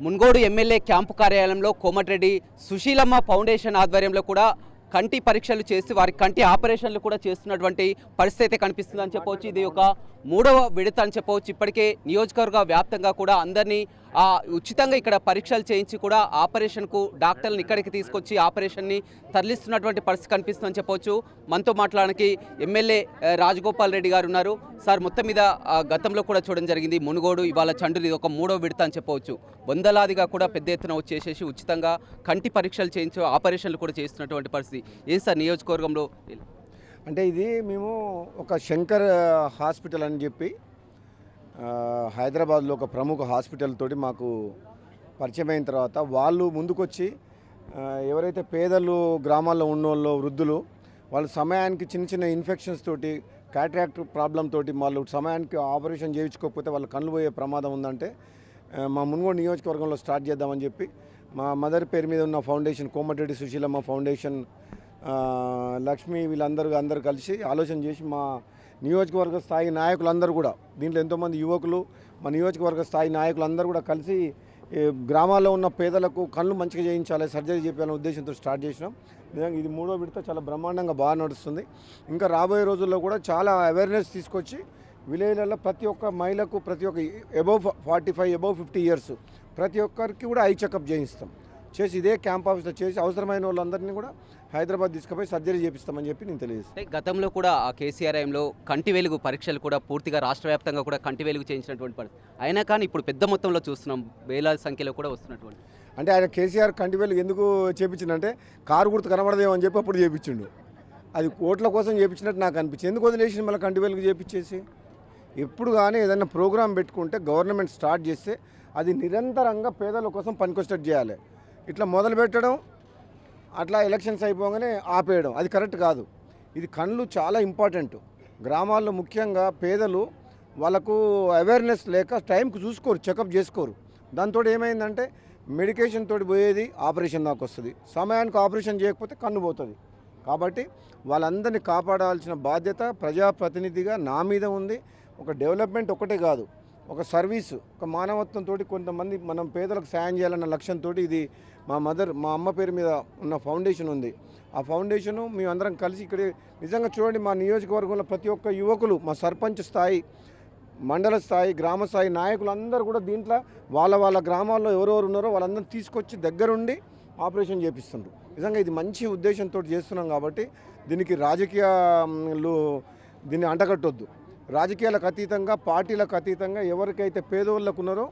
Munugode MLA camp కార్యాలయంలో Komatireddy Susheelamma foundation ఆధ్వర్యంలో కూడా కంటి పరీక్షలు చేసి వారి కంటి ఆపరేషన్లు కూడా చేస్తున్నటువంటి పరిస్థితి అయితే కనిపిస్తుందని చెప్పవచ్చు. ఇది ఒక మూడవ విడత అని చెప్పవచ్చు. ఇప్పటికే నియోజకవర్గ వ్యాప్తంగా కూడా అందరినీ ఉచితంగా ఇక్కడ పరీక్షలు చేయించి కూడా ఆపరేషన్కు డాక్టర్లను ఇక్కడికి తీసుకొచ్చి ఆపరేషన్ని తరలిస్తున్నటువంటి పరిస్థితి కనిపిస్తుందని చెప్పవచ్చు. మనతో మాట్లాడడానికి ఎమ్మెల్యే రాజగోపాల్ రెడ్డి గారు ఉన్నారు. సార్, మొత్తం మీద గతంలో కూడా చూడడం జరిగింది మునుగోడు, ఇవాళ చండూరు, ఇది ఒక మూడో విడత అని చెప్పవచ్చు. వందలాదిగా కూడా పెద్ద ఎత్తున వచ్చేసేసి ఉచితంగా కంటి పరీక్షలు చేయించి ఆపరేషన్లు కూడా చేస్తున్నటువంటి పరిస్థితి ఏం సార్ నియోజకవర్గంలో? అంటే ఇది మేము ఒక శంకర్ హాస్పిటల్ అని చెప్పి హైదరాబాద్లో ఒక ప్రముఖ హాస్పిటల్ తోటి మాకు పరిచయం అయిన తర్వాత వాళ్ళు ముందుకొచ్చి ఎవరైతే పేదలు గ్రామాల్లో ఉన్నోళ్ళు వృద్ధులు వాళ్ళు సమయానికి చిన్న చిన్న ఇన్ఫెక్షన్స్ తోటి క్యాట్రాక్ట్ ప్రాబ్లం తోటి వాళ్ళు సమయానికి ఆపరేషన్ చేయించుకోకపోతే వాళ్ళ కళ్ళు పోయే ప్రమాదం ఉందంటే మా మున్గోడు నియోజకవర్గంలో స్టార్ట్ చేద్దామని చెప్పి మా మదర్ పేరు మీద ఉన్న ఫౌండేషన్ కోమటిరెడ్డి సుశీలమ్మ ఫౌండేషన్ లక్ష్మి వీళ్ళందరూ కలిసి ఆలోచన చేసి మా నియోజకవర్గ స్థాయి నాయకులందరూ కూడా దీంట్లో ఎంతోమంది యువకులు మా నియోజకవర్గ స్థాయి నాయకులందరూ కూడా కలిసి గ్రామాల్లో ఉన్న పేదలకు కళ్ళు మంచిగా చేయించాలి, సర్జరీ చేయాలనే ఉద్దేశంతో స్టార్ట్ చేసినాం. నిజంగా ఇది మూడో విడత చాలా బ్రహ్మాండంగా బాగా నడుస్తుంది. ఇంకా రాబోయే రోజుల్లో కూడా చాలా అవేర్నెస్ తీసుకొచ్చి విలేజ్లలో ప్రతి ఒక్క మహిళకు, ప్రతి ఒక్క అబౌవ్ 45 అబౌవ్ 50 ఇయర్స్ ప్రతి ఒక్కరికి కూడా ఐ చెకప్ చేయిస్తాం. చేసి ఇదే క్యాంప్ ఆఫీస్లో చేసి అవసరమైన వాళ్ళందరినీ కూడా హైదరాబాద్ తీసుకుపోయి సర్జరీ చేపిస్తామని చెప్పి నేను తెలియజేస్తాను. గతంలో కూడా కేసీఆర్ఐఎంలో కంటి వెలుగు పరీక్షలు కూడా పూర్తిగా రాష్ట్ర వ్యాప్తంగా కూడా కంటి వెలుగు చేయించినటువంటి పరిస్థితి అయినా కానీ ఇప్పుడు పెద్ద మొత్తంలో చూస్తున్నాం, వేలాది సంఖ్యలో కూడా వస్తున్నటువంటి. అంటే ఆయన కేసీఆర్ కంటి వెలుగు ఎందుకు చేయించిందంటే కారు గుర్తు కనబడదేమో అని చెప్పి అప్పుడు చేయించిండు. అది ఓట్ల కోసం చేయించినట్టు నాకు అనిపించింది. ఎందుకు వదిలేసి మళ్ళీ కంటి వెలుగు చేయించేసి ఎప్పుడు కానీ ఏదైనా ప్రోగ్రాం పెట్టుకుంటే గవర్నమెంట్ స్టార్ట్ చేస్తే అది నిరంతరంగా పేదల కోసం పనికొచ్చేటట్టు చేయాలి. ఇట్లా మొదలు పెట్టడం, అట్లా ఎలక్షన్స్ అయిపోగానే ఆపేయడం అది కరెక్ట్ కాదు. ఇది కళ్ళు చాలా ఇంపార్టెంట్. గ్రామాల్లో ముఖ్యంగా పేదలు వాళ్ళకు అవేర్నెస్ లేక టైంకి చూసుకోరు, చెకప్ చేసుకోరు. దాంతో ఏమైందంటే మెడికేషన్ తోటి పోయేది ఆపరేషన్ దాకా వస్తుంది. సమయానికి ఆపరేషన్ చేయకపోతే కన్ను పోతుంది. కాబట్టి వాళ్ళందరినీ కాపాడాల్సిన బాధ్యత ప్రజాప్రతినిధిగా నా మీద ఉంది. ఒక డెవలప్మెంట్ ఒకటే కాదు, ఒక సర్వీసు, ఒక మానవత్వంతో కొంతమంది మనం పేదలకు సాయం చేయాలన్న లక్ష్యంతో ఇది మా అమ్మ పేరు మీద ఉన్న ఫౌండేషన్ ఉంది. ఆ ఫౌండేషను మేమందరం కలిసి ఇక్కడ నిజంగా చూడండి, మా నియోజకవర్గంలో ప్రతి ఒక్క యువకులు, మా సర్పంచ్ స్థాయి, మండల స్థాయి, గ్రామ స్థాయి నాయకులందరూ కూడా దీంట్లో వాళ్ళ గ్రామాల్లో ఎవరెవరు ఉన్నారో వాళ్ళందరినీ తీసుకొచ్చి దగ్గరుండి ఆపరేషన్ చేపిస్తుండ్రు. నిజంగా ఇది మంచి ఉద్దేశంతో చేస్తున్నాం కాబట్టి దీనికి రాజకీయాలు దీన్ని అంటగట్టొద్దు. రాజకీయాలకు అతీతంగా, పార్టీలకు అతీతంగా ఎవరికైతే పేదోళ్ళకు ఉన్నారో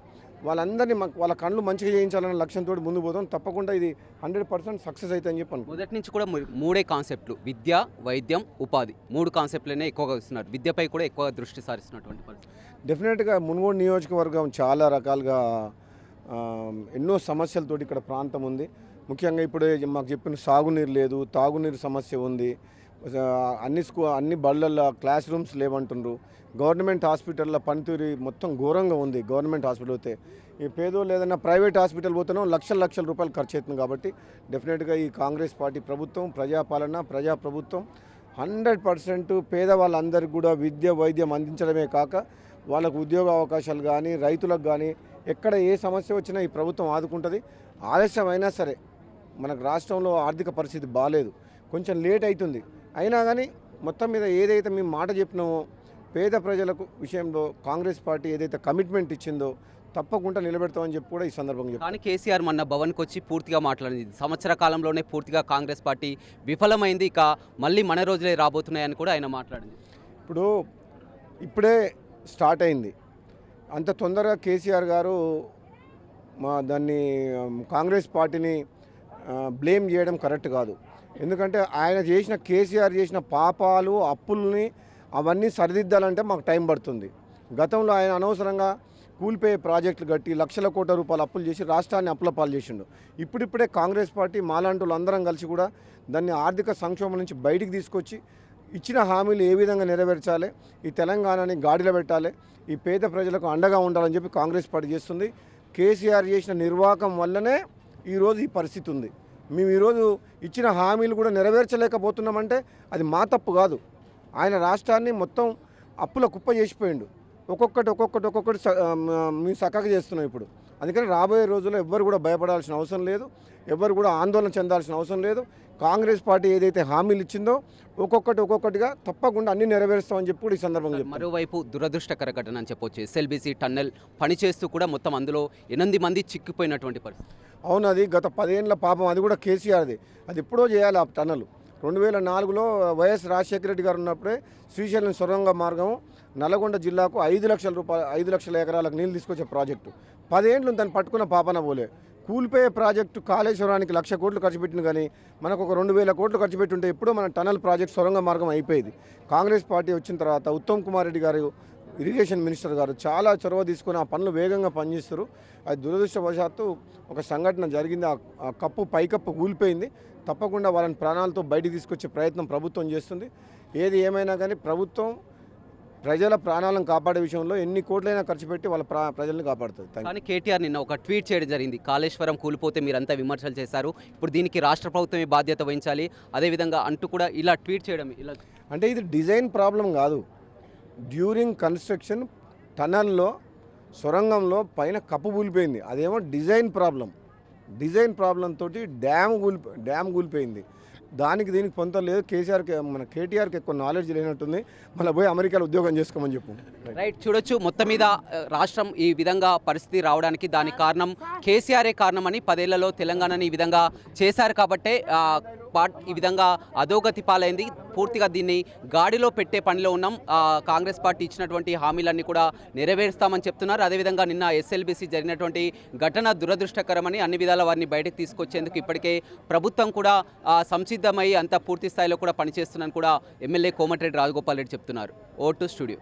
వాళ్ళందరినీ వాళ్ళ కళ్ళు మంచిగా చేయించాలనే లక్ష్యంతో ముందు పోతాం. తప్పకుండా ఇది 100% సక్సెస్ అవుతుందని చెప్పాను. మొదటి నుంచి కూడా మూడే కాన్సెప్ట్లు, విద్య, వైద్యం, ఉపాధి, మూడు కాన్సెప్ట్లనే ఎక్కువగా ఇస్తున్నారు. విద్యపై కూడా ఎక్కువగా దృష్టి సారిస్తున్నటువంటి పరిస్థితి. డెఫినెట్గా మున్గోడు నియోజకవర్గం చాలా రకాలుగా ఎన్నో సమస్యలతోటి ఇక్కడ ప్రాంతం ఉంది. ముఖ్యంగా ఇప్పుడు మాకు చెప్పిన సాగునీరు లేదు, తాగునీరు సమస్య ఉంది. అన్ని బళ్ళల్లో క్లాస్ రూమ్స్ లేవంటుండ్రు. గవర్నమెంట్ హాస్పిటల్లో పనితీరు మొత్తం ఘోరంగా ఉంది. గవర్నమెంట్ హాస్పిటల్ పోతే ఈ పేదోళ్ళు ఏదైనా ప్రైవేట్ హాస్పిటల్ పోతేనో లక్షల రూపాయలు ఖర్చు అవుతుంది. కాబట్టి డెఫినెట్గా ఈ కాంగ్రెస్ పార్టీ ప్రభుత్వం, ప్రజాపాలన, ప్రజాప్రభుత్వం 100% పేదవాళ్ళందరికీ కూడా విద్య, వైద్యం అందించడమే కాక వాళ్ళకు ఉద్యోగ అవకాశాలు కానీ, రైతులకు కానీ ఎక్కడ ఏ సమస్య వచ్చినా ఈ ప్రభుత్వం ఆదుకుంటుంది. ఆలస్యం అయినా సరే, మనకు రాష్ట్రంలో ఆర్థిక పరిస్థితి బాగాలేదు, కొంచెం లేట్ అవుతుంది. అయినా కానీ మొత్తం మీద ఏదైతే మేము మాట చెప్పినామో పేద ప్రజలకు విషయంలో కాంగ్రెస్ పార్టీ ఏదైతే కమిట్మెంట్ ఇచ్చిందో తప్పకుండా నిలబెడతామని చెప్పి కూడా ఈ సందర్భంగా చెప్పారు. కానీ కేసీఆర్ మొన్న భవన్కి వచ్చి పూర్తిగా మాట్లాడింది, సంవత్సర కాలంలోనే పూర్తిగా కాంగ్రెస్ పార్టీ విఫలమైంది, ఇక మళ్ళీ మన రోజులే రాబోతున్నాయని కూడా ఆయన మాట్లాడింది. ఇప్పుడే స్టార్ట్ అయింది. అంత తొందరగా కేసీఆర్ గారు దాన్ని కాంగ్రెస్ పార్టీని బ్లేమ్ చేయడం కరెక్ట్ కాదు. ఎందుకంటే ఆయన కేసీఆర్ చేసిన పాపాలు, అప్పుల్ని అవన్నీ సరిదిద్దాలంటే మాకు టైం పడుతుంది. గతంలో ఆయన అనవసరంగా కూలిపోయే ప్రాజెక్టులు కట్టి లక్షల కోట్ల రూపాయలు అప్పులు చేసి రాష్ట్రాన్ని అప్పుల పాలు చేసిండు. ఇప్పుడిప్పుడే కాంగ్రెస్ పార్టీ మాలాంటి అందరం కలిసి కూడా దాన్ని ఆర్థిక సంక్షోభం నుంచి బయటికి తీసుకొచ్చి ఇచ్చిన హామీలు ఏ విధంగా నెరవేర్చాలి, ఈ తెలంగాణని గాడిలో పెట్టాలి, ఈ పేద ప్రజలకు అండగా ఉండాలని చెప్పి కాంగ్రెస్ పార్టీ చేస్తుంది. కేసీఆర్ చేసిన నిర్వాహకం వల్లనే ఈరోజు ఈ పరిస్థితి ఉంది. మేము ఈరోజు ఇచ్చిన హామీలు కూడా నెరవేర్చలేకపోతున్నామంటే అది మా తప్పు కాదు. ఆయన రాష్ట్రాన్ని మొత్తం అప్పుల కుప్ప చేసిపోయిండు. ఒక్కొక్కటి మేము చక్కగా చేస్తున్నాం. ఇప్పుడు అందుకని రాబోయే రోజుల్లో ఎవ్వరు కూడా భయపడాల్సిన అవసరం లేదు, ఎవ్వరు కూడా ఆందోళన చెందాల్సిన అవసరం లేదు. కాంగ్రెస్ పార్టీ ఏదైతే హామీలు ఇచ్చిందో ఒక్కొక్కటిగా తప్పకుండా అన్ని నెరవేరుస్తామని చెప్పి కూడా ఈ సందర్భంగా చెప్తాను. మరోవైపు దురదృష్టకర ఘటన అని చెప్పొచ్చు. ఎస్ఎల్బీసీ టన్నెల్ పనిచేస్తూ కూడా మొత్తం అందులో 8 మంది చిక్కిపోయినటువంటి పరిస్థితి. అవును, అది గత 10 ఏళ్ళ పాపం, అది కూడా కేసీఆర్ది. అది ఎప్పుడో చేయాలి ఆ టన్నల్. 2004లో వైఎస్ రాజశేఖర రెడ్డి గారు ఉన్నప్పుడే శ్రీశైలం సొరంగ మార్గం నల్గొండ జిల్లాకు 5 లక్షల రూపాయలు 5 లక్షల ఎకరాలకు నీళ్ళు తీసుకొచ్చే ప్రాజెక్టు 10 ఏళ్ళు దాన్ని పట్టుకున్న పాపన పోలే. కూలిపోయే ప్రాజెక్టు కాళేశ్వరానికి 1,00,000 కోట్లు ఖర్చు పెట్టింది, కానీ మనకు ఒక 2,000 కోట్లు ఖర్చు పెట్టుంటే ఎప్పుడో మన టన్నల్ ప్రాజెక్ట్ సొరంగ మార్గం అయిపోయింది. కాంగ్రెస్ పార్టీ వచ్చిన తర్వాత ఉత్తమ్ కుమార్ రెడ్డి గారు, ఇరిగేషన్ మినిస్టర్ గారు చాలా చొరవ తీసుకొని ఆ పనులు వేగంగా పనిచేస్తారు. అది దురదృష్టవశాత్తు ఒక సంఘటన జరిగింది, ఆ కప్పు పైకప్పు కూలిపోయింది. తప్పకుండా వాళ్ళని ప్రాణాలతో బయటికి తీసుకొచ్చే ప్రయత్నం ప్రభుత్వం చేస్తుంది. ఏది ఏమైనా కానీ ప్రభుత్వం ప్రజల ప్రాణాలను కాపాడే విషయంలో ఎన్ని కోట్లైనా ఖర్చు పెట్టి వాళ్ళ ప్రజల్ని కాపాడుతుంది. కానీ కేటీఆర్ నిన్న ఒక ట్వీట్ చేయడం జరిగింది. కాళేశ్వరం కూలిపోతే మీరంతా విమర్శలు చేశారు, ఇప్పుడు దీనికి రాష్ట్ర ప్రభుత్వమే బాధ్యత వహించాలి అదేవిధంగా అంటూ కూడా ఇలా ట్వీట్ చేయడం ఇలా అంటే ఇది డిజైన్ ప్రాబ్లం కాదు. డ్యూరింగ్ కన్స్ట్రక్షన్ టనల్లో సొరంగంలో పైన కప్పు కూలిపోయింది, అదేమో డిజైన్ ప్రాబ్లం తోటి డ్యామ్ కూలిపోయింది. దీనికి పొంత లేదు. కేటీఆర్కి ఎక్కువ నాలెడ్జ్ లేనట్టుంది. మళ్ళీ పోయి అమెరికాలో ఉద్యోగం చేసుకోమని చెప్పు. రైట్, చూడొచ్చు మొత్తం మీద రాష్ట్రం ఈ విధంగా పరిస్థితి రావడానికి దానికి కారణం కేసీఆరే కారణమని, 10 ఏళ్లలో తెలంగాణని ఈ విధంగా చేశారు కాబట్టే ఈ విధంగా అధోగతి పాలైంది. పూర్తిగా దీన్ని గాడిలో పెట్టే పనిలో ఉన్నాం. కాంగ్రెస్ పార్టీ ఇచ్చినటువంటి హామీలన్నీ కూడా నెరవేరుస్తామని చెప్తున్నారు. అదేవిధంగా నిన్న ఎస్ఎల్బీసీ జరిగినటువంటి ఘటన దురదృష్టకరమని, అన్ని విధాల వారిని బయటకు తీసుకొచ్చేందుకు ఇప్పటికే ప్రభుత్వం కూడా సంసిద్ధమై అంత పూర్తి స్థాయిలో కూడా పనిచేస్తుందని కూడా ఎమ్మెల్యే కోమటిరెడ్డి రాజగోపాల్ రెడ్డి చెప్తున్నారు. ఓ టు స్టూడియో.